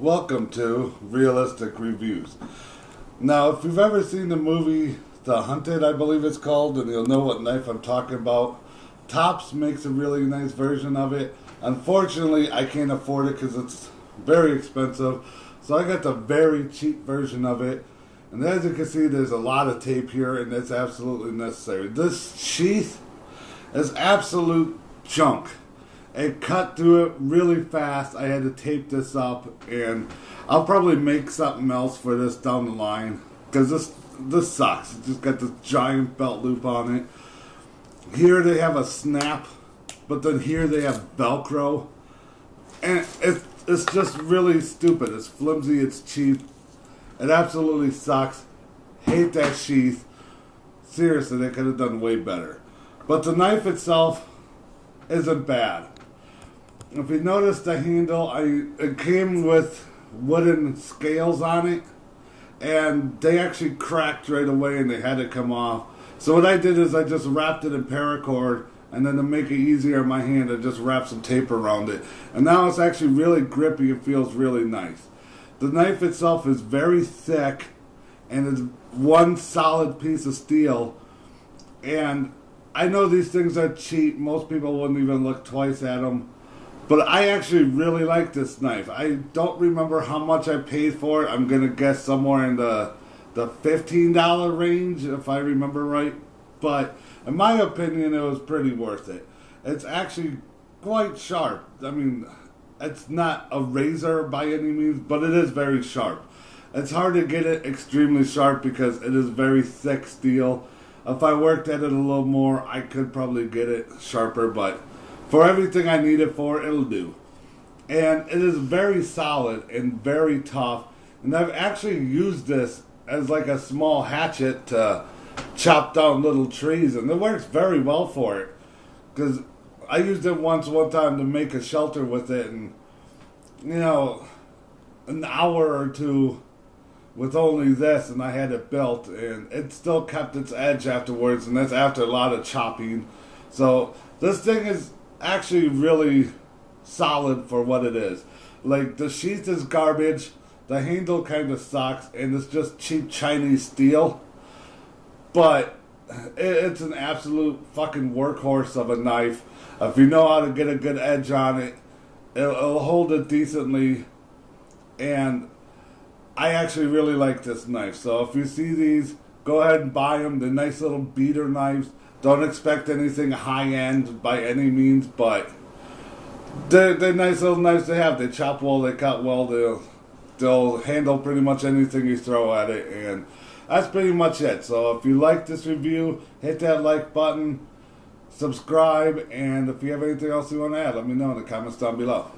Welcome to Realistic Reviews. Now, if you've ever seen the movie The Hunted, I believe it's called, and you'll know what knife I'm talking about, Tops makes a really nice version of it. Unfortunately, I can't afford it because it's very expensive, so I got the very cheap version of it. And as you can see, there's a lot of tape here, and it's absolutely necessary. This sheath is absolute junk. It cut through it really fast. I had to tape this up, and I'll probably make something else for this down the line, because this sucks. It's just got this giant belt loop on it. Here they have a snap, but then here they have Velcro, and it's just really stupid. It's flimsy, it's cheap. It absolutely sucks. Hate that sheath. Seriously, they could have done way better. But the knife itself isn't bad. If you notice the handle, it came with wooden scales on it, and they actually cracked right away and they had to come off. So what I did is I just wrapped it in paracord, and then to make it easier in my hand, I just wrapped some tape around it. And now it's actually really grippy. It feels really nice. The knife itself is very thick, and it's one solid piece of steel. And I know these things are cheap. Most people wouldn't even look twice at them. But I actually really like this knife. I don't remember how much I paid for it. I'm going to guess somewhere in the $15 range, if I remember right. But in my opinion, it was pretty worth it. It's actually quite sharp. I mean, it's not a razor by any means, but it is very sharp. It's hard to get it extremely sharp because it is very thick steel. If I worked at it a little more, I could probably get it sharper, but for everything I need it for, it'll do. And it is very solid and very tough. And I've actually used this as like a small hatchet to chop down little trees. And it works very well for it. Because I used it one time to make a shelter with it. And, you know, an hour or two with only this, and I had it built. And it still kept its edge afterwards. And that's after a lot of chopping. So this thing is actually really solid for what it is. Like, the sheath is garbage, the handle kind of sucks, and it's just cheap Chinese steel. But it's an absolute fucking workhorse of a knife. If you know how to get a good edge on it, it'll hold it decently. And I actually really like this knife. So if you see these, go ahead and buy them. They're nice little beater knives. Don't expect anything high-end by any means, but they're nice little knives to have. They chop well, they cut well, they'll handle pretty much anything you throw at it, and that's pretty much it. So if you like this review, hit that like button, subscribe, and if you have anything else you want to add, let me know in the comments down below.